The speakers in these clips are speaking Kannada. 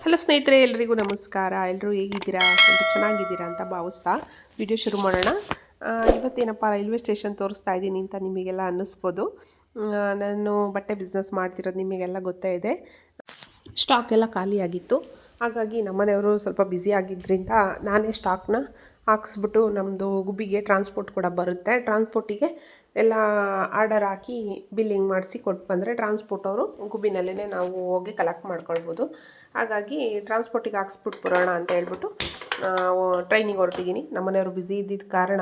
ಹಲೋ ಸ್ನೇಹಿತರೆ, ಎಲ್ರಿಗೂ ನಮಸ್ಕಾರ. ಎಲ್ಲರೂ ಹೇಗಿದ್ದೀರಾ? ಎಲ್ಲರೂ ಚೆನ್ನಾಗಿದ್ದೀರಾ ಅಂತ ಭಾವಿಸ್ತಾ ವಿಡಿಯೋ ಶುರು ಮಾಡೋಣ. ಇವತ್ತೇನಪ್ಪ ರೈಲ್ವೆ ಸ್ಟೇಷನ್ ತೋರಿಸ್ತಾ ಇದ್ದೀನಿ ಅಂತ ನಿಮಗೆಲ್ಲ ಅನ್ನಿಸ್ಬೋದು. ನಾನು ಬಟ್ಟೆ ಬಿಸ್ನೆಸ್ ಮಾಡ್ತಿರೋದು ನಿಮಗೆಲ್ಲ ಗೊತ್ತೇ ಇದೆ. ಸ್ಟಾಕ್ ಎಲ್ಲ ಖಾಲಿಯಾಗಿತ್ತು. ಹಾಗಾಗಿ ನಮ್ಮನೆಯವರು ಸ್ವಲ್ಪ ಬ್ಯುಸಿ ಆಗಿದ್ದರಿಂದ ನಾನೇ ಸ್ಟಾಕ್ನ ಹಾಕಿಸ್ಬಿಟ್ಟು ನಮ್ಮದು ಗುಬ್ಬಿಗೆ ಟ್ರಾನ್ಸ್ಪೋರ್ಟ್ ಕೂಡ ಬರುತ್ತೆ. ಟ್ರಾನ್ಸ್ಪೋರ್ಟಿಗೆ ಎಲ್ಲ ಆರ್ಡರ್ ಹಾಕಿ ಬಿಲ್ಲಿಂಗ್ ಮಾಡಿಸಿ ಕೊಟ್ಟು ಬಂದರೆ ಟ್ರಾನ್ಸ್ಪೋರ್ಟ್ ಅವರು ಗುಬ್ಬಿನಲ್ಲೇ ನಾವು ಹೋಗಿ ಕಲೆಕ್ಟ್ ಮಾಡ್ಕೊಳ್ಬೋದು. ಹಾಗಾಗಿ ಟ್ರಾನ್ಸ್ಪೋರ್ಟಿಗೆ ಹಾಕ್ಸ್ಬಿಟ್ಟು ಬರೋಣ ಅಂತ ಹೇಳ್ಬಿಟ್ಟು ಟ್ರೈನಿಗೆ ಹೊರಟಿದ್ದೀನಿ. ನಮ್ಮನೆಯವರು ಬ್ಯುಸಿ ಇದ್ದಿದ್ದ ಕಾರಣ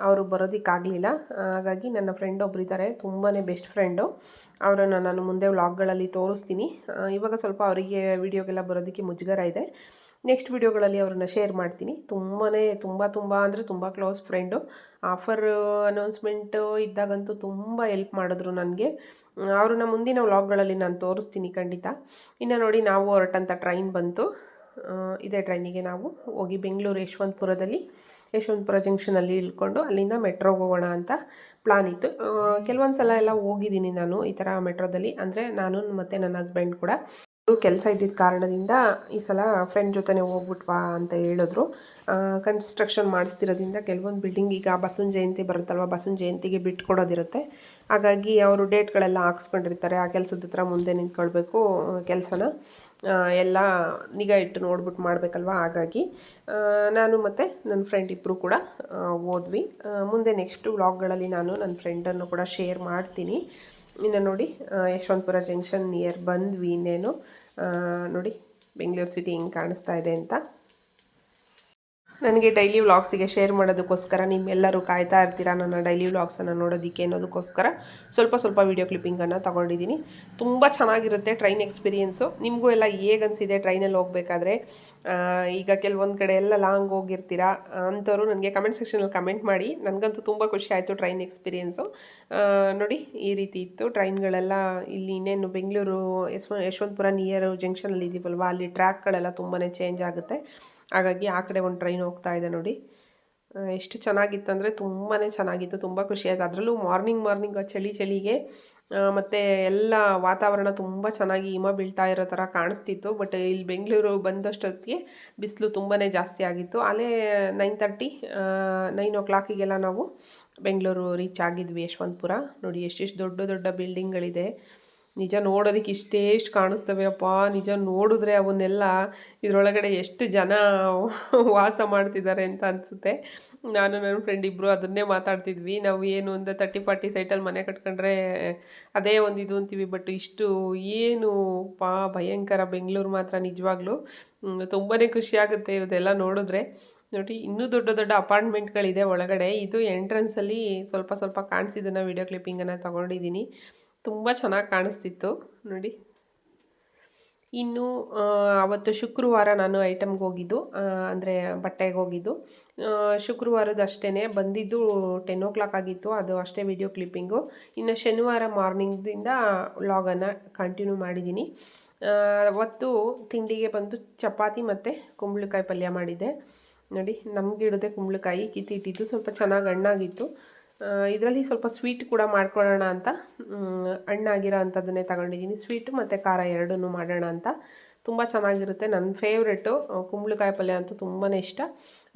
ಅವರು ಬರೋದಕ್ಕಾಗಲಿಲ್ಲ. ಹಾಗಾಗಿ ನನ್ನ ಫ್ರೆಂಡ್ ಒಬ್ಬರು ಇದ್ದಾರೆ, ತುಂಬಾ ಬೆಸ್ಟ್ ಫ್ರೆಂಡು. ಅವರನ್ನು ನಾನು ಮುಂದೆ ವ್ಲಾಗ್ಗಳಲ್ಲಿ ತೋರಿಸ್ತೀನಿ. ಇವಾಗ ಸ್ವಲ್ಪ ಅವರಿಗೆ ವಿಡಿಯೋಗೆಲ್ಲ ಬರೋದಕ್ಕೆ ಮುಜುಗರ ಇದೆ. ನೆಕ್ಸ್ಟ್ ವಿಡಿಯೋಗಳಲ್ಲಿ ಅವ್ರನ್ನ ಶೇರ್ ಮಾಡ್ತೀನಿ. ತುಂಬ ಅಂದರೆ ತುಂಬ ಕ್ಲೋಸ್ ಫ್ರೆಂಡು. ಆಫರ್ ಅನೌನ್ಸ್ಮೆಂಟು ಇದ್ದಾಗಂತೂ ತುಂಬ ಹೆಲ್ಪ್ ಮಾಡಿದ್ರು ನನಗೆ. ಅವ್ರನ್ನ ಮುಂದಿನ ವ್ಲಾಗ್ಗಳಲ್ಲಿ ನಾನು ತೋರಿಸ್ತೀನಿ ಖಂಡಿತ. ಇನ್ನು ನೋಡಿ, ನಾವು ಹೊರಟಂಥ ಟ್ರೈನ್ ಬಂತು. ಇದೇ ಟ್ರೈನಿಗೆ ನಾವು ಹೋಗಿ ಬೆಂಗಳೂರು ಯಶವಂತಪುರ ಜಂಕ್ಷನಲ್ಲಿ ಇಳ್ಕೊಂಡು ಅಲ್ಲಿಂದ ಮೆಟ್ರೋಗೆ ಹೋಗೋಣ ಅಂತ ಪ್ಲಾನ್ ಇತ್ತು. ಕೆಲವೊಂದು ಸಲ ಎಲ್ಲ ಹೋಗಿದ್ದೀನಿ ನಾನು ಈ ಥರ ಮೆಟ್ರೋದಲ್ಲಿ. ಅಂದರೆ ನಾನು ಮತ್ತು ನನ್ನ ಹಸ್ಬೆಂಡ್ ಕೂಡ ಕೆಲಸ ಇದ್ದಿದ್ದ ಕಾರಣದಿಂದ ಈ ಸಲ ಫ್ರೆಂಡ್ ಜೊತೆನೇ ಹೋಗ್ಬಿಟ್ವಾ ಅಂತ ಹೇಳಿದ್ರು. ಕನ್ಸ್ಟ್ರಕ್ಷನ್ ಮಾಡಿಸ್ತಿರೋದ್ರಿಂದ ಕೆಲವೊಂದು ಬಿಲ್ಡಿಂಗ್ ಈಗ ಬಸವನ ಜಯಂತಿ ಬರುತ್ತಲ್ವ, ಬಸವನ ಜಯಂತಿಗೆ ಬಿಟ್ಕೊಡೋದಿರುತ್ತೆ. ಹಾಗಾಗಿ ಅವರು ಡೇಟ್ಗಳೆಲ್ಲ ಹಾಕ್ಸ್ಕೊಂಡಿರ್ತಾರೆ. ಆ ಕೆಲಸದ ಹತ್ರ ಮುಂದೆ ನಿಂತ್ಕೊಳ್ಬೇಕು. ಕೆಲಸನ ಎಲ್ಲ ನಿಗಾ ಇಟ್ಟು ನೋಡ್ಬಿಟ್ಟು ಮಾಡಬೇಕಲ್ವ. ಹಾಗಾಗಿ ನಾನು ಮತ್ತು ನನ್ನ ಫ್ರೆಂಡ್ ಇಬ್ಬರು ಕೂಡ ಹೋದ್ವಿ. ಮುಂದೆ ನೆಕ್ಸ್ಟ್ ವ್ಲಾಗ್ಗಳಲ್ಲಿ ನಾನು ನನ್ನ ಫ್ರೆಂಡನ್ನು ಕೂಡ ಶೇರ್ ಮಾಡ್ತೀನಿ. ಇನ್ನು ನೋಡಿ, ಯಶವಂತಪುರ ಜಂಕ್ಷನ್ ನಿಯರ್ ಬಂದ್ವಿ. ಇನ್ನೇನು ನೋಡಿ ಬೆಂಗಳೂರು ಸಿಟಿ ಹಿಂಗೆ ಕಾಣಿಸ್ತಾ ಇದೆ ಅಂತ. ನನಗೆ ಡೈಲಿ ವ್ಲಾಗ್ಸಿಗೆ ಶೇರ್ ಮಾಡೋದಕ್ಕೋಸ್ಕರ ನಿಮ್ಮೆಲ್ಲರೂ ಕಾಯ್ತಾ ಇರ್ತೀರಾ ನನ್ನ ಡೈಲಿ ವ್ಲಾಗ್ಸನ್ನು ನೋಡೋದಕ್ಕೆ ಅನ್ನೋದಕ್ಕೋಸ್ಕರ ಸ್ವಲ್ಪ ವೀಡಿಯೋ ಕ್ಲಿಪ್ಪಿಂಗನ್ನು ತೊಗೊಂಡಿದ್ದೀನಿ. ತುಂಬ ಚೆನ್ನಾಗಿರುತ್ತೆ ಟ್ರೈನ್ ಎಕ್ಸ್ಪೀರಿಯೆನ್ಸು. ನಿಮಗೂ ಎಲ್ಲ ಹೇಗೆ ಅನಿಸಿದೆ ಟ್ರೈನಲ್ಲಿ ಹೋಗಬೇಕಾದ್ರೆ? ಈಗ ಕೆಲವೊಂದು ಕಡೆ ಎಲ್ಲ ಲಾಂಗ್ ಹೋಗಿರ್ತೀರಾ ಅಂಥವ್ರು ನನಗೆ ಕಮೆಂಟ್ ಸೆಕ್ಷನಲ್ಲಿ ಕಮೆಂಟ್ ಮಾಡಿ. ನನಗಂತೂ ತುಂಬ ಖುಷಿ ಆಯಿತು ಟ್ರೈನ್ ಎಕ್ಸ್ಪೀರಿಯೆನ್ಸು. ನೋಡಿ, ಈ ರೀತಿ ಇತ್ತು ಟ್ರೈನ್ಗಳೆಲ್ಲ. ಇಲ್ಲಿ ಇನ್ನೇನು ಬೆಂಗಳೂರು ಯಶವಂತಪುರ ನಿಯರ್ ಜಂಕ್ಷನಲ್ಲಿ ಇದ್ದೀವಲ್ವ, ಅಲ್ಲಿ ಟ್ರ್ಯಾಕ್ಗಳೆಲ್ಲ ತುಂಬಾ ಚೇಂಜ್ ಆಗುತ್ತೆ. ಹಾಗಾಗಿ ಆ ಕಡೆ ಒಂದು ಟ್ರೈನ್ ಹೋಗ್ತಾ ಇದೆ ನೋಡಿ. ಎಷ್ಟು ಚೆನ್ನಾಗಿತ್ತು ಅಂದರೆ ತುಂಬಾ ಚೆನ್ನಾಗಿತ್ತು, ತುಂಬ ಖುಷಿಯಾಯಿತು. ಅದರಲ್ಲೂ ಮಾರ್ನಿಂಗ್ ಚಳಿಗೆ ಮತ್ತು ಎಲ್ಲ ವಾತಾವರಣ ತುಂಬ ಚೆನ್ನಾಗಿ ಹಿಮ ಬೀಳ್ತಾ ಇರೋ ಥರ ಕಾಣಿಸ್ತಿತ್ತು. ಬಟ್ ಇಲ್ಲಿ ಬೆಂಗಳೂರು ಬಂದಷ್ಟೊತ್ತಿಗೆ ಬಿಸಿಲು ತುಂಬಾ ಜಾಸ್ತಿ ಆಗಿತ್ತು. ಅಲ್ಲೇ 9 o'clock ನಾವು ಬೆಂಗಳೂರು ರೀಚ್ ಆಗಿದ್ವಿ ಯಶವಂತಪುರ. ನೋಡಿ ಎಷ್ಟೆಷ್ಟು ದೊಡ್ಡ ಬಿಲ್ಡಿಂಗ್ಗಳಿದೆ. ನಿಜ ನೋಡೋದಕ್ಕೆ ಇಷ್ಟೇಷ್ಟು ಕಾಣಿಸ್ತವೆ ಅಪ್ಪ. ನಿಜ ನೋಡಿದ್ರೆ ಅವನ್ನೆಲ್ಲ ಇದರೊಳಗಡೆ ಎಷ್ಟು ಜನ ವಾಸ ಮಾಡ್ತಿದ್ದಾರೆ ಅಂತ ಅನಿಸುತ್ತೆ. ನಾನು ನನ್ನ ಫ್ರೆಂಡ್ ಇಬ್ಬರು ಅದನ್ನೇ ಮಾತಾಡ್ತಿದ್ವಿ. ನಾವು ಏನು ಅಂದರೆ 30-40 ಸೈಟಲ್ಲಿ ಮನೆ ಕಟ್ಕೊಂಡ್ರೆ ಅದೇ ಒಂದು ಇದು ಅಂತೀವಿ. ಬಟ್ ಇಷ್ಟು ಏನು ಭಯಂಕರ ಬೆಂಗಳೂರು ಮಾತ್ರ ನಿಜವಾಗ್ಲೂ ತುಂಬಾ ಖುಷಿಯಾಗುತ್ತೆ ಇದೆಲ್ಲ ನೋಡಿದ್ರೆ. ನೋಡಿ, ಇನ್ನೂ ದೊಡ್ಡ ಅಪಾರ್ಟ್ಮೆಂಟ್ಗಳಿದೆ ಒಳಗಡೆ. ಇದು ಎಂಟ್ರೆನ್ಸಲ್ಲಿ ಸ್ವಲ್ಪ ಕಾಣಿಸಿದ್ದನ್ನು ವೀಡಿಯೋ ಕ್ಲಿಪ್ಪಿಂಗನ್ನು ತೊಗೊಂಡಿದ್ದೀನಿ. ತುಂಬ ಚೆನ್ನಾಗಿ ಕಾಣಿಸ್ತಿತ್ತು ನೋಡಿ. ಇನ್ನು ಅವತ್ತು ಶುಕ್ರವಾರ ನಾನು ಐಟಮ್ಗೆ ಹೋಗಿದ್ದು, ಅಂದರೆ ಬಟ್ಟೆಗೆ ಹೋಗಿದ್ದು. ಶುಕ್ರವಾರದ ಅಷ್ಟೇ ಬಂದಿದ್ದು 10 o'clock ಆಗಿತ್ತು. ಅದು ಅಷ್ಟೇ ವಿಡಿಯೋ ಕ್ಲಿಪ್ಪಿಂಗು. ಇನ್ನು ಶನಿವಾರ ಮಾರ್ನಿಂಗ್ದಿಂದ ವ್ಲಾಗನ್ನು ಕಂಟಿನ್ಯೂ ಮಾಡಿದ್ದೀನಿ. ಅವತ್ತು ತಿಂಡಿಗೆ ಬಂದು ಚಪಾತಿ ಮತ್ತು ಕುಂಬಳಕಾಯಿ ಪಲ್ಯ ಮಾಡಿದ್ದೆ ನೋಡಿ. ನಮ್ಗೆ ಇಡೋದೆ ಕುಂಬಳಕಾಯಿ ಕಿತ್ತಿಟ್ಟಿದ್ದು ಸ್ವಲ್ಪ ಚೆನ್ನಾಗಿ ಹಣ್ಣಾಗಿತ್ತು. ಇದರಲ್ಲಿ ಸ್ವಲ್ಪ ಸ್ವೀಟ್ ಕೂಡ ಮಾಡ್ಕೊಳ್ಳೋಣ ಅಂತ ಹಣ್ಣಾಗಿರೋ ಅಂಥದ್ದನ್ನೇ ತಗೊಂಡಿದ್ದೀನಿ. ಸ್ವೀಟು ಮತ್ತು ಖಾರ ಎರಡನ್ನೂ ಮಾಡೋಣ ಅಂತ. ತುಂಬ ಚೆನ್ನಾಗಿರುತ್ತೆ. ನನ್ನ ಫೇವ್ರೆಟು ಕುಂಬಳಕಾಯಿ ಪಲ್ಯ ಅಂತೂ ತುಂಬಾ ಇಷ್ಟ.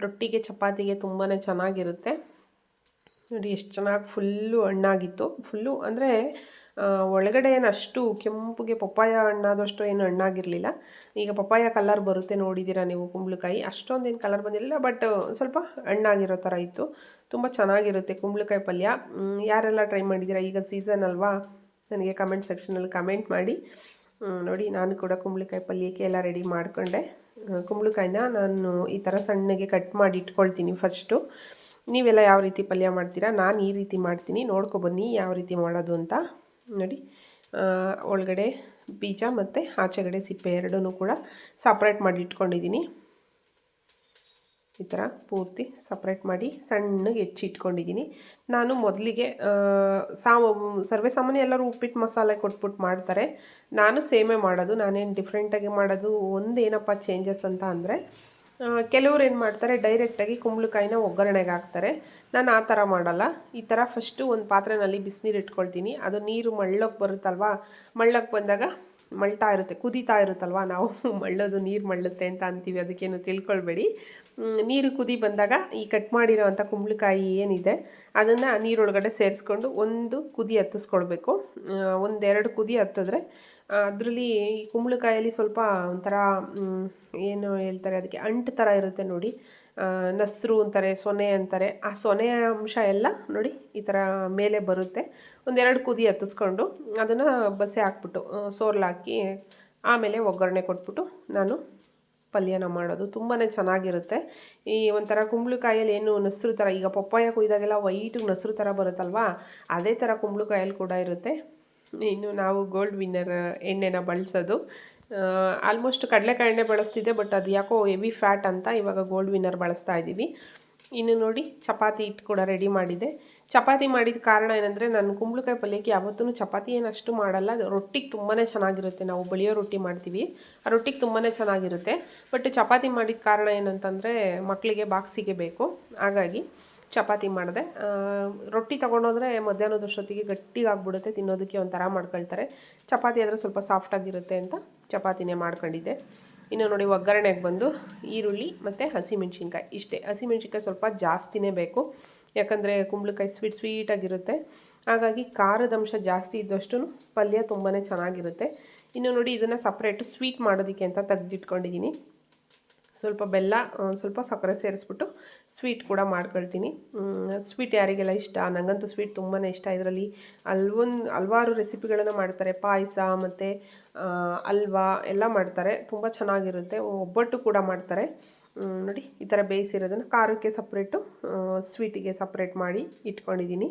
ರೊಟ್ಟಿಗೆ ಚಪಾತಿಗೆ ತುಂಬಾ ಚೆನ್ನಾಗಿರುತ್ತೆ ನೋಡಿ. ಎಷ್ಟು ಚೆನ್ನಾಗಿ ಫುಲ್ಲು ಹಣ್ಣಾಗಿತ್ತು. ಫುಲ್ಲು ಅಂದರೆ ಒಳಗಡೆ ಏನು ಅಷ್ಟು ಕೆಂಪುಗೆ ಪಪ್ಪಾಯ ಹಣ್ಣಾದಷ್ಟು ಏನು ಹಣ್ಣಾಗಿರಲಿಲ್ಲ. ಈಗ ಪಪ್ಪಾಯ ಕಲರ್ ಬರುತ್ತೆ ನೋಡಿದ್ದೀರಾ ನೀವು ಕುಂಬಳಕಾಯಿ, ಅಷ್ಟೊಂದೇನು ಕಲರ್ ಬಂದಿರಲಿಲ್ಲ. ಬಟ್ ಸ್ವಲ್ಪ ಹಣ್ಣಾಗಿರೋ ಥರ ಇತ್ತು. ತುಂಬ ಚೆನ್ನಾಗಿರುತ್ತೆ ಕುಂಬಳಕಾಯಿ ಪಲ್ಯ. ಯಾರೆಲ್ಲ ಟ್ರೈ ಮಾಡಿದ್ದೀರಾ? ಈಗ ಸೀಸನ್ ಅಲ್ವಾ? ನನಗೆ ಕಮೆಂಟ್ ಸೆಕ್ಷನಲ್ಲಿ ಕಮೆಂಟ್ ಮಾಡಿ. ನೋಡಿ, ನಾನು ಕೂಡ ಕುಂಬಳಕಾಯಿ ಪಲ್ಯಕ್ಕೆ ಎಲ್ಲ ರೆಡಿ ಮಾಡಿಕೊಂಡೆ. ಕುಂಬಳಕಾಯಿನ ನಾನು ಈ ಥರ ಸಣ್ಣಗೆ ಕಟ್ ಮಾಡಿ ಇಟ್ಕೊಳ್ತೀನಿ ಫಸ್ಟು. ನೀವೆಲ್ಲ ಯಾವ ರೀತಿ ಪಲ್ಯ ಮಾಡ್ತೀರಾ? ನಾನು ಈ ರೀತಿ ಮಾಡ್ತೀನಿ, ನೋಡ್ಕೊಬನ್ನಿ ಯಾವ ರೀತಿ ಮಾಡೋದು ಅಂತ. ನೋಡಿ, ಒಳಗಡೆ ಬೀಜ ಮತ್ತು ಆಚೆಗಡೆ ಸಿಪ್ಪೆ ಎರಡೂ ಕೂಡ ಸಪ್ರೇಟ್ ಮಾಡಿ ಇಟ್ಕೊಂಡಿದ್ದೀನಿ. ಈ ಥರ ಪೂರ್ತಿ ಸಪ್ರೇಟ್ ಮಾಡಿ ಸಣ್ಣಗೆ ಹೆಚ್ಚಿಟ್ಕೊಂಡಿದ್ದೀನಿ. ನಾನು ಮೊದಲಿಗೆ ಸರ್ವೇ ಸಾಮಾನ್ಯ ಎಲ್ಲರೂ ಉಪ್ಪಿಟ್ಟು ಮಸಾಲೆ ಕೊಟ್ಬಿಟ್ಟು ಮಾಡ್ತಾರೆ. ನಾನು ಸೇಮೇ ಮಾಡೋದು. ನಾನೇನು ಡಿಫ್ರೆಂಟಾಗಿ ಮಾಡೋದು ಒಂದೇನಪ್ಪ ಚೇಂಜಸ್ ಅಂತ ಅಂದರೆ, ಕೆಲವ್ರು ಏನು ಮಾಡ್ತಾರೆ, ಡೈರೆಕ್ಟಾಗಿ ಕುಂಬಳಕಾಯಿನ ಒಗ್ಗರಣೆಗೆ ಹಾಕ್ತಾರೆ. ನಾನು ಆ ಥರ ಮಾಡಲ್ಲ. ಈ ಥರ ಫಸ್ಟು ಒಂದು ಪಾತ್ರೆಯಲ್ಲಿ ಬಿಸಿನೀರು ಇಟ್ಕೊಳ್ತೀನಿ. ಅದು ನೀರು ಮಳ್ಳಕ್ಕೆ ಬರುತ್ತಲ್ವ, ಮಳ್ಳಕ್ಕೆ ಬಂದಾಗ ಮಳ್ತಾ ಇರುತ್ತೆ, ಕುದೀತಾ ಇರುತ್ತಲ್ವ, ನಾವು ಮಳ್ಳೋದು ನೀರು ಮಳ್ಳುತ್ತೆ ಅಂತ ಅಂತೀವಿ, ಅದಕ್ಕೇನು ತಿಳ್ಕೊಳ್ಬೇಡಿ. ನೀರು ಕುದಿ ಬಂದಾಗ ಈ ಕಟ್ ಮಾಡಿರೋವಂಥ ಕುಂಬಳಕಾಯಿ ಏನಿದೆ ಅದನ್ನು ನೀರೊಳಗಡೆ ಸೇರಿಸ್ಕೊಂಡು ಒಂದು ಕುದಿ ಹತ್ತಿಸ್ಕೊಳ್ಬೇಕು. ಒಂದೆರಡು ಕುದಿ ಹತ್ತಿದ್ರೆ ಅದರಲ್ಲಿ ಈ ಕುಂಬಳಕಾಯಲ್ಲಿ ಸ್ವಲ್ಪ ಒಂಥರ ಏನು ಹೇಳ್ತಾರೆ ಅದಕ್ಕೆ, ಅಂಟು ಥರ ಇರುತ್ತೆ ನೋಡಿ, ನಸ್ರು ಅಂತಾರೆ, ಸೊನೆ ಅಂತಾರೆ, ಆ ಸೊನೆಯ ಅಂಶ ಎಲ್ಲ ನೋಡಿ ಈ ಥರ ಮೇಲೆ ಬರುತ್ತೆ. ಒಂದೆರಡು ಕುದಿ ಹತ್ತಿಸ್ಕೊಂಡು ಅದನ್ನು ಬಸೆ ಹಾಕ್ಬಿಟ್ಟು ಸೋರ್ಲಾಕಿ ಆಮೇಲೆ ಒಗ್ಗರಣೆ ಕೊಟ್ಬಿಟ್ಟು ನಾನು ಪಲ್ಯನ ಮಾಡೋದು. ತುಂಬಾ ಚೆನ್ನಾಗಿರುತ್ತೆ. ಈ ಒಂಥರ ಕುಂಬಳಕಾಯಲ್ಲಿ ಏನು ನಸ್ರು ಥರ, ಈಗ ಪಪ್ಪಾಯ ಕೊಯ್ದಾಗೆಲ್ಲ ವೈಟು ನಸ್ರು ಥರ ಬರುತ್ತಲ್ವ, ಅದೇ ಥರ ಕುಂಬಳಕಾಯಲ್ಲಿ ಕೂಡ ಇರುತ್ತೆ. ಇನ್ನು ನಾವು ಗೋಲ್ಡ್ ವಿನ್ನರ್ ಎಣ್ಣೆನ ಬಳಸೋದು. ಆಲ್ಮೋಸ್ಟ್ ಕಡಲೆಕಾಯಿ ಎಣ್ಣೆ ಬಳಸ್ತಿದ್ದೆ, ಬಟ್ ಅದು ಯಾಕೋ ಹೆವಿ ಫ್ಯಾಟ್ ಅಂತ ಇವಾಗ ಗೋಲ್ಡ್ ವಿನ್ನರ್ ಬಳಸ್ತಾ ಇದ್ದೀವಿ. ಇನ್ನು ನೋಡಿ ಚಪಾತಿ ಹಿಟ್ಟು ಕೂಡ ರೆಡಿ ಮಾಡಿದೆ. ಚಪಾತಿ ಮಾಡಿದ ಕಾರಣ ಏನಂದರೆ, ನಾನು ಕುಂಬಳಕಾಯಿ ಪಲ್ಯಕ್ಕೆ ಯಾವತ್ತೂ ಚಪಾತಿ ಏನಷ್ಟು ಮಾಡಲ್ಲ, ರೊಟ್ಟಿಗೆ ತುಂಬಾ ಚೆನ್ನಾಗಿರುತ್ತೆ. ನಾವು ಬಳಿಯೋ ರೊಟ್ಟಿ ಮಾಡ್ತೀವಿ, ಆ ರೊಟ್ಟಿಗೆ ತುಂಬಾ ಚೆನ್ನಾಗಿರುತ್ತೆ. ಬಟ್ ಚಪಾತಿ ಮಾಡಿದ ಕಾರಣ ಏನಂತಂದರೆ ಮಕ್ಕಳಿಗೆ ಬಾಕ್ಸಿಗೆ ಬೇಕು, ಹಾಗಾಗಿ ಚಪಾತಿ ಮಾಡಿದೆ. ರೊಟ್ಟಿ ತೊಗೊಂಡೋದ್ರೆ ಮಧ್ಯಾಹ್ನದಷ್ಟೊತ್ತಿಗೆ ಗಟ್ಟಿಗಾಗ್ಬಿಡುತ್ತೆ, ತಿನ್ನೋದಕ್ಕೆ ಒಂಥರ ಮಾಡ್ಕೊಳ್ತಾರೆ. ಚಪಾತಿ ಆದರೆ ಸ್ವಲ್ಪ ಸಾಫ್ಟಾಗಿರುತ್ತೆ ಅಂತ ಚಪಾತಿನೇ ಮಾಡ್ಕೊಂಡಿದ್ದೆ. ಇನ್ನು ನೋಡಿ ಒಗ್ಗರಣೆಗೆ ಬಂದು ಈರುಳ್ಳಿ ಮತ್ತು ಹಸಿಮೆಣ್ಸಿನ್ಕಾಯಿ ಇಷ್ಟೇ. ಹಸಿಮೆಣ್ಸಿನ್ಕಾಯಿ ಸ್ವಲ್ಪ ಜಾಸ್ತಿನೇ ಬೇಕು, ಯಾಕಂದರೆ ಕುಂಬಳಕಾಯಿ ಸ್ವೀಟಾಗಿರುತ್ತೆ, ಹಾಗಾಗಿ ಖಾರದ ಅಂಶ ಜಾಸ್ತಿ ಇದ್ದಷ್ಟು ಪಲ್ಯ ತುಂಬಾ ಚೆನ್ನಾಗಿರುತ್ತೆ. ಇನ್ನು ನೋಡಿ ಇದನ್ನು ಸಪ್ರೇಟು ಸ್ವೀಟ್ ಮಾಡೋದಕ್ಕೆ ಅಂತ ತೆಗೆದಿಟ್ಕೊಂಡಿದ್ದೀನಿ. ಸ್ವಲ್ಪ ಬೆಲ್ಲ, ಸ್ವಲ್ಪ ಸಕ್ಕರೆ ಸೇರಿಸ್ಬಿಟ್ಟು ಸ್ವೀಟ್ ಕೂಡ ಮಾಡ್ಕೊಳ್ತೀನಿ. ಸ್ವೀಟ್ ಯಾರಿಗೆಲ್ಲ ಇಷ್ಟ, ನನಗಂತೂ ಸ್ವೀಟ್ ತುಂಬಾ ಇಷ್ಟ. ಇದರಲ್ಲಿ ಹಲವಾರು ರೆಸಿಪಿಗಳನ್ನು ಮಾಡ್ತಾರೆ, ಪಾಯಸ ಮತ್ತು ಹಲ್ವಾ ಎಲ್ಲ ಮಾಡ್ತಾರೆ, ತುಂಬ ಚೆನ್ನಾಗಿರುತ್ತೆ. ಒಬ್ಬಟ್ಟು ಕೂಡ ಮಾಡ್ತಾರೆ ನೋಡಿ. ಈ ಥರ ಬೇಯಿಸಿರೋದನ್ನು ಖಾರಕ್ಕೆ ಸಪ್ರೇಟು, ಸ್ವೀಟಿಗೆ ಸಪ್ರೇಟ್ ಮಾಡಿ ಇಟ್ಕೊಂಡಿದ್ದೀನಿ.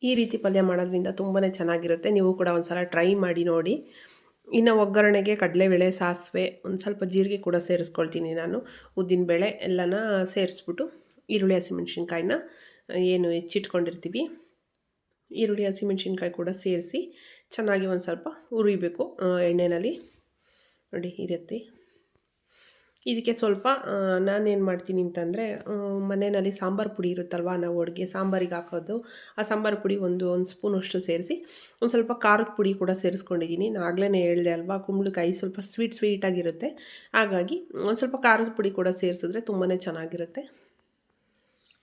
ಈ ರೀತಿ ಪಲ್ಯ ಮಾಡೋದ್ರಿಂದ ತುಂಬಾ ಚೆನ್ನಾಗಿರುತ್ತೆ. ನೀವು ಕೂಡ ಒಂದು ಸಲ ಟ್ರೈ ಮಾಡಿ ನೋಡಿ. ಇನ್ನು ಒಗ್ಗರಣೆಗೆ ಕಡಲೆಬೇಳೆ, ಸಾಸಿವೆ, ಒಂದು ಸ್ವಲ್ಪ ಜೀರಿಗೆ ಕೂಡ ಸೇರಿಸ್ಕೊಳ್ತೀನಿ ನಾನು. ಉದ್ದಿನಬೇಳೆ ಎಲ್ಲನ ಸೇರಿಸ್ಬಿಟ್ಟು ಈರುಳ್ಳಿ ಹಸಿಮೆಣ್ಸಿನ್ಕಾಯಿನ ಏನು ಹೆಚ್ಚಿಟ್ಕೊಂಡಿರ್ತೀವಿ, ಈರುಳ್ಳಿ ಹಸಿಮೆಣ್ಸಿನ್ಕಾಯಿ ಕೂಡ ಸೇರಿಸಿ ಚೆನ್ನಾಗಿ ಒಂದು ಸ್ವಲ್ಪ ಹುರಿಬೇಕು ಎಣ್ಣೆಯಲ್ಲಿ ನೋಡಿ ಈ ರೀತಿ. ಇದಕ್ಕೆ ಸ್ವಲ್ಪ ನಾನೇನು ಮಾಡ್ತೀನಿ ಅಂತಂದರೆ, ಮನೆಯಲ್ಲಿ ಸಾಂಬಾರು ಪುಡಿ ಇರುತ್ತಲ್ವ, ನಾವು ಅಡುಗೆ ಸಾಂಬಾರಿಗೆ ಹಾಕೋದು, ಆ ಸಾಂಬಾರು ಪುಡಿ ಒಂದು ಸ್ಪೂನಷ್ಟು ಸೇರಿಸಿ ಒಂದು ಸ್ವಲ್ಪ ಖಾರದ ಪುಡಿ ಕೂಡ ಸೇರಿಸ್ಕೊಂಡಿದ್ದೀನಿ. ನಾನು ಆಗಲೇ ಹೇಳಿದೆ ಅಲ್ವಾ, ಕುಂಬಳಕಾಯಿ ಸ್ವಲ್ಪ ಸ್ವೀಟಾಗಿರುತ್ತೆ, ಹಾಗಾಗಿ ಒಂದು ಸ್ವಲ್ಪ ಖಾರದ ಪುಡಿ ಕೂಡ ಸೇರಿಸಿದ್ರೆ ತುಂಬಾ ಚೆನ್ನಾಗಿರುತ್ತೆ.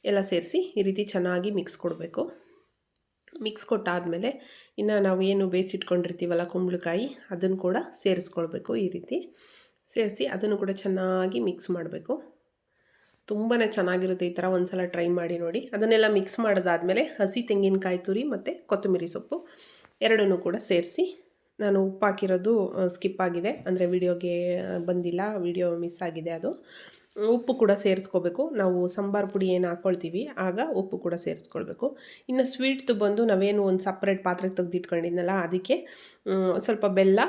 ಎಲ್ಲ ಸೇರಿಸಿ ಈ ರೀತಿ ಚೆನ್ನಾಗಿ ಮಿಕ್ಸ್ ಕೊಡಬೇಕು. ಮಿಕ್ಸ್ ಕೊಟ್ಟಾದಮೇಲೆ ಇನ್ನು ನಾವು ಏನು ಬೇಯಿಸಿಟ್ಕೊಂಡಿರ್ತೀವಲ್ಲ ಕುಂಬಳಕಾಯಿ, ಅದನ್ನು ಕೂಡ ಸೇರಿಸ್ಕೊಳ್ಬೇಕು. ಈ ರೀತಿ ಸೇರಿಸಿ ಅದನ್ನು ಕೂಡ ಚೆನ್ನಾಗಿ ಮಿಕ್ಸ್ ಮಾಡಬೇಕು. ತುಂಬಾ ಚೆನ್ನಾಗಿರುತ್ತೆ. ಈ ಥರ ಒಂದು ಸಲ ಟ್ರೈ ಮಾಡಿ ನೋಡಿ. ಅದನ್ನೆಲ್ಲ ಮಿಕ್ಸ್ ಮಾಡಿದಾದಮೇಲೆ ಹಸಿ ತೆಂಗಿನಕಾಯಿ ತುರಿ ಮತ್ತು ಕೊತ್ತಂಬರಿ ಸೊಪ್ಪು ಎರಡನ್ನೂ ಕೂಡ ಸೇರಿಸಿ, ನಾನು ಉಪ್ಪು ಹಾಕಿರೋದು ಸ್ಕಿಪ್ ಆಗಿದೆ, ಅಂದರೆ ವಿಡಿಯೋಗೆ ಬಂದಿಲ್ಲ, ವಿಡಿಯೋ ಮಿಸ್ ಆಗಿದೆ. ಅದು ಉಪ್ಪು ಕೂಡ ಸೇರಿಸ್ಕೋಬೇಕು. ನಾವು ಸಾಂಬಾರು ಪುಡಿ ಏನು ಹಾಕ್ಕೊಳ್ತೀವಿ ಆಗ ಉಪ್ಪು ಕೂಡ ಸೇರಿಸ್ಕೊಳ್ಬೇಕು. ಇನ್ನು ಸ್ವೀಟ್ದು ಬಂದು ನಾವೇನು ಒಂದು ಸಪ್ರೇಟ್ ಪಾತ್ರೆಗೆ ತೆಗೆದಿಟ್ಕೊಂಡಿದ್ನಲ್ಲ, ಅದಕ್ಕೆ ಸ್ವಲ್ಪ ಬೆಲ್ಲ,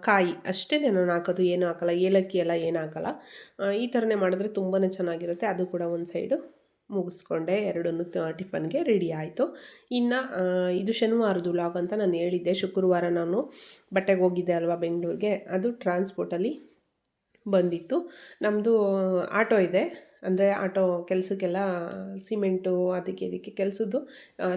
ಕಾಯಿ ಅಷ್ಟೇ ನಾನು ಹಾಕೋದು, ಏನು ಹಾಕಲ್ಲ, ಏಲಕ್ಕಿ ಎಲ್ಲ ಏನು ಹಾಕಲ್ಲ. ಈ ಥರನೇ ಮಾಡಿದ್ರೆ ತುಂಬಾ ಚೆನ್ನಾಗಿರುತ್ತೆ. ಅದು ಕೂಡ ಒಂದು ಸೈಡು ಮುಗಿಸ್ಕೊಂಡೆ, ಎರಡನ್ನೂ ಟಿಫನ್ಗೆ ರೆಡಿ ಆಯಿತು. ಇನ್ನು ಇದು ಶನಿವಾರದ ವ್ಲಾಗ್ ಅಂತ ನಾನು ಹೇಳಿದ್ದೆ. ಶುಕ್ರವಾರ ನಾನು ಬಟ್ಟೆಗೆ ಹೋಗಿದ್ದೆ ಅಲ್ವಾ ಬೆಂಗಳೂರಿಗೆ, ಅದು ಟ್ರಾನ್ಸ್ಪೋರ್ಟಲ್ಲಿ ಬಂದಿತ್ತು. ನಮ್ಮದು ಆಟೋ ಇದೆ, ಅಂದರೆ ಆಟೋ ಕೆಲಸಕ್ಕೆಲ್ಲ ಸಿಮೆಂಟು ಅದಕ್ಕೆ ಇದಕ್ಕೆ ಕೆಲಸದ್ದು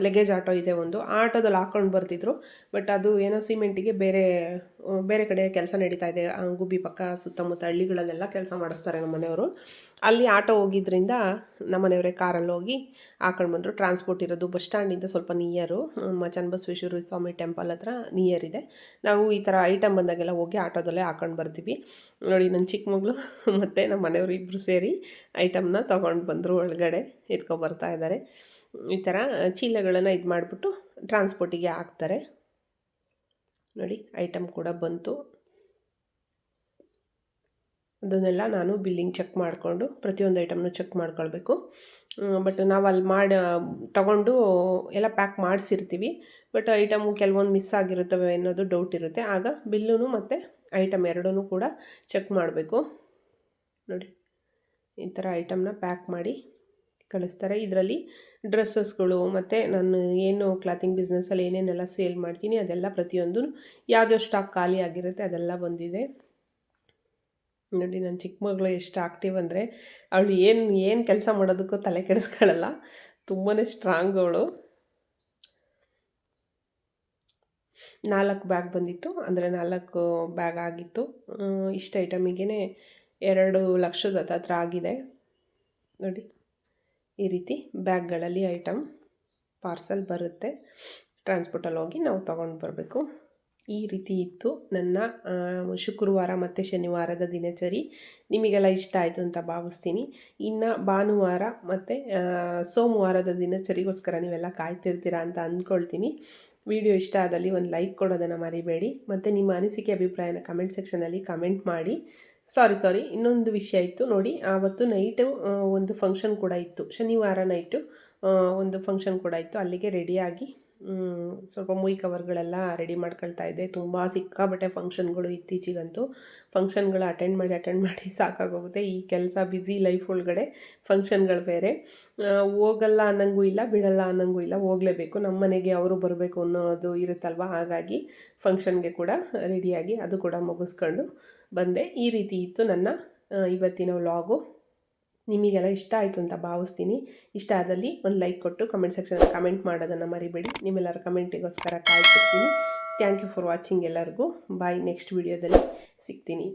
ಲಗೇಜ್ ಆಟೋ ಇದೆ ಒಂದು. ಆ ಆಟೋದಲ್ಲಿ ಹಾಕ್ಕೊಂಡು ಬರ್ತಿದ್ರು, ಬಟ್ ಅದು ಏನೋ ಸಿಮೆಂಟಿಗೆ ಬೇರೆ ಕಡೆ ಕೆಲಸ ನಡೀತಾ ಇದೆ. ಗುಬ್ಬಿ ಪಕ್ಕ ಸುತ್ತಮುತ್ತ ಹಳ್ಳಿಗಳಲ್ಲೆಲ್ಲ ಕೆಲಸ ಮಾಡಿಸ್ತಾರೆ ನಮ್ಮ ಮನೆಯವರು. ಅಲ್ಲಿ ಆಟೋ ಹೋಗಿದ್ದರಿಂದ ನಮ್ಮ ಮನೆಯವರೇ ಕಾರಲ್ಲಿ ಹೋಗಿ ಹಾಕೊಂಡು ಬಂದರು. ಟ್ರಾನ್ಸ್ಪೋರ್ಟ್ ಇರೋದು ಬಸ್ ಸ್ಟ್ಯಾಂಡಿಂದ ಸ್ವಲ್ಪ ನಿಯರು, ಚನ್ನಬಸವೇಶ್ವರ ಸ್ವಾಮಿ ಟೆಂಪಲ್ ಹತ್ರ ನಿಯರ್ ಇದೆ. ನಾವು ಈ ಥರ ಐಟಮ್ ಬಂದಾಗೆಲ್ಲ ಹೋಗಿ ಆಟೋದಲ್ಲೇ ಹಾಕೊಂಡು ಬರ್ತೀವಿ. ನೋಡಿ, ನನ್ನ ಚಿಕ್ಕ ಮಗಳು ಮತ್ತು ನಮ್ಮ ಮನೆಯವರು ಇಬ್ಬರು ಸೇರಿ ಐಟಮ್ನ ತೊಗೊಂಡು ಬಂದರು, ಒಳಗಡೆ ಎತ್ಕೊಬರ್ತಾ ಇದ್ದಾರೆ. ಈ ಥರ ಚೀಲಗಳನ್ನು ಇದು ಮಾಡಿಬಿಟ್ಟು ಟ್ರಾನ್ಸ್ಪೋರ್ಟಿಗೆ ಹಾಕ್ತಾರೆ. ನೋಡಿ, ಐಟಮ್ ಕೂಡ ಬಂತು. ಅದನ್ನೆಲ್ಲ ನಾನು ಬಿಲ್ಲಿಂಗ್ ಚೆಕ್ ಮಾಡಿಕೊಂಡು ಪ್ರತಿಯೊಂದು ಐಟಮ್ನು ಚೆಕ್ ಮಾಡ್ಕೊಳ್ಬೇಕು. ಬಟ್ ನಾವು ಅಲ್ಲಿ ತಗೊಂಡು ಎಲ್ಲ ಪ್ಯಾಕ್ ಮಾಡಿಸಿರ್ತೀವಿ, ಬಟ್ ಐಟಮು ಕೆಲವೊಂದು ಮಿಸ್ ಆಗಿರುತ್ತವೆ ಅನ್ನೋದು ಡೌಟ್ ಇರುತ್ತೆ. ಆಗ ಬಿಲ್ಲೂ ಮತ್ತು ಐಟಮ್ ಎರಡೂ ಕೂಡ ಚೆಕ್ ಮಾಡಬೇಕು. ನೋಡಿ, ಈ ಥರ ಐಟಮ್ನ ಪ್ಯಾಕ್ ಮಾಡಿ ಕಳಿಸ್ತಾರೆ. ಇದರಲ್ಲಿ ಡ್ರೆಸ್ಸಸ್ಗಳು ಮತ್ತು ನಾನು ಏನು ಕ್ಲಾತಿಂಗ್ ಬಿಸ್ನೆಸ್ಸಲ್ಲಿ ಏನೇನೆಲ್ಲ ಸೇಲ್ ಮಾಡ್ತೀನಿ ಅದೆಲ್ಲ ಪ್ರತಿಯೊಂದು ಯಾವುದೋ ಸ್ಟಾಕ್ ಖಾಲಿ ಆಗಿರುತ್ತೆ ಅದೆಲ್ಲ ಬಂದಿದೆ. ನೋಡಿ, ನನ್ನ ಚಿಕ್ಕ ಮಗಳು ಎಷ್ಟು ಆಕ್ಟಿವ್ ಅಂದರೆ, ಅವಳು ಏನು ಕೆಲಸ ಮಾಡೋದಕ್ಕೂ ತಲೆ ಕೆಡಿಸ್ಕೊಳ್ಳಲ್ಲ, ತುಂಬಾ ಸ್ಟ್ರಾಂಗ್ ಅವಳು. 4 ಬ್ಯಾಗ್ ಬಂದಿತ್ತು, ಅಂದರೆ 4 ಬ್ಯಾಗ್ ಆಗಿತ್ತು. ಇಷ್ಟು ಐಟಮಿಗೆ 2 ಲಕ್ಷದ ಹತ್ರ ಆಗಿದೆ ನೋಡಿ. ಈ ರೀತಿ ಬ್ಯಾಗ್ಗಳಲ್ಲಿ ಐಟಮ್ ಪಾರ್ಸಲ್ ಬರುತ್ತೆ, ಟ್ರಾನ್ಸ್ಪೋರ್ಟಲ್ಲಿ ಹೋಗಿ ನಾವು ತೊಗೊಂಡು ಬರಬೇಕು. ಈ ರೀತಿ ಇತ್ತು ನನ್ನ ಶುಕ್ರವಾರ ಮತ್ತು ಶನಿವಾರದ ದಿನಚರಿ. ನಿಮಗೆಲ್ಲ ಇಷ್ಟ ಆಯಿತು ಅಂತ ಭಾವಿಸ್ತೀನಿ. ಇನ್ನು ಭಾನುವಾರ ಮತ್ತು ಸೋಮವಾರದ ದಿನಚರಿಗೋಸ್ಕರ ನೀವೆಲ್ಲ ಕಾಯ್ತಿರ್ತೀರಾ ಅಂತ ಅಂದ್ಕೊಳ್ತೀನಿ. ವಿಡಿಯೋ ಇಷ್ಟ ಆದಲ್ಲಿ ಒಂದು ಲೈಕ್ ಕೊಡೋದನ್ನು ಮರಿಬೇಡಿ, ಮತ್ತು ನಿಮ್ಮ ಅನಿಸಿಕೆ ಅಭಿಪ್ರಾಯನ ಕಮೆಂಟ್ ಸೆಕ್ಷನಲ್ಲಿ ಕಮೆಂಟ್ ಮಾಡಿ. ಸಾರಿ ಇನ್ನೊಂದು ವಿಷಯ ಇತ್ತು ನೋಡಿ, ಆವತ್ತು ನೈಟು ಒಂದು ಫಂಕ್ಷನ್ ಕೂಡ ಇತ್ತು. ಶನಿವಾರ ನೈಟು ಒಂದು ಫಂಕ್ಷನ್ ಕೂಡ ಇತ್ತು. ಅಲ್ಲಿಗೆ ರೆಡಿಯಾಗಿ ಸ್ವಲ್ಪ ಮುಯಿ ಕವರ್ಗಳೆಲ್ಲ ರೆಡಿ ಮಾಡ್ಕೊಳ್ತಾ ಇದ್ದೆ. ತುಂಬ ಸಿಕ್ಕಾಬಟ್ಟೆ ಫಂಕ್ಷನ್ಗಳು ಇತ್ತೀಚಿಗಂತೂ. ಫಂಕ್ಷನ್ಗಳು ಅಟೆಂಡ್ ಮಾಡಿ ಸಾಕಾಗೋಗುತ್ತೆ. ಈ ಕೆಲಸ ಬ್ಯುಸಿ ಲೈಫ್ ಒಳಗಡೆ ಫಂಕ್ಷನ್ಗಳು ಬೇರೆ. ಹೋಗಲ್ಲ ಅನ್ನಂಗೂ ಇಲ್ಲ, ಬಿಡಲ್ಲ ಅನ್ನಂಗೂ ಇಲ್ಲ, ಹೋಗಲೇಬೇಕು. ನಮ್ಮ ಮನೆಗೆ ಅವರು ಬರಬೇಕು ಅನ್ನೋದು ಇರುತ್ತಲ್ವ. ಹಾಗಾಗಿ ಫಂಕ್ಷನ್ಗೆ ಕೂಡ ರೆಡಿಯಾಗಿ ಅದು ಕೂಡ ಮುಗಿಸ್ಕೊಂಡು ಬಂದೆ. ಈ ರೀತಿ ಇತ್ತು ನನ್ನ ಇವತ್ತಿನ ವ್ಲಾಗು. ನಿಮಗೆಲ್ಲ ಇಷ್ಟ ಆಯಿತು ಅಂತ ಭಾವಿಸ್ತೀನಿ. ಇಷ್ಟ ಆದಲ್ಲಿ ಒಂದು ಲೈಕ್ ಕೊಟ್ಟು ಕಮೆಂಟ್ ಸೆಕ್ಷನಲ್ಲಿ ಕಮೆಂಟ್ ಮಾಡೋದನ್ನು ಮರಿಬೇಡಿ. ನಿಮ್ಮೆಲ್ಲರ ಕಮೆಂಟಿಗೋಸ್ಕರ ಕಾಯ್ತಿರ್ತೀನಿ. ಥ್ಯಾಂಕ್ ಯು ಫಾರ್ ವಾಚಿಂಗ್ ಎಲ್ಲರಿಗೂ. ಬಾಯ್. ನೆಕ್ಸ್ಟ್ ವಿಡಿಯೋದಲ್ಲಿ ಸಿಗ್ತೀನಿ.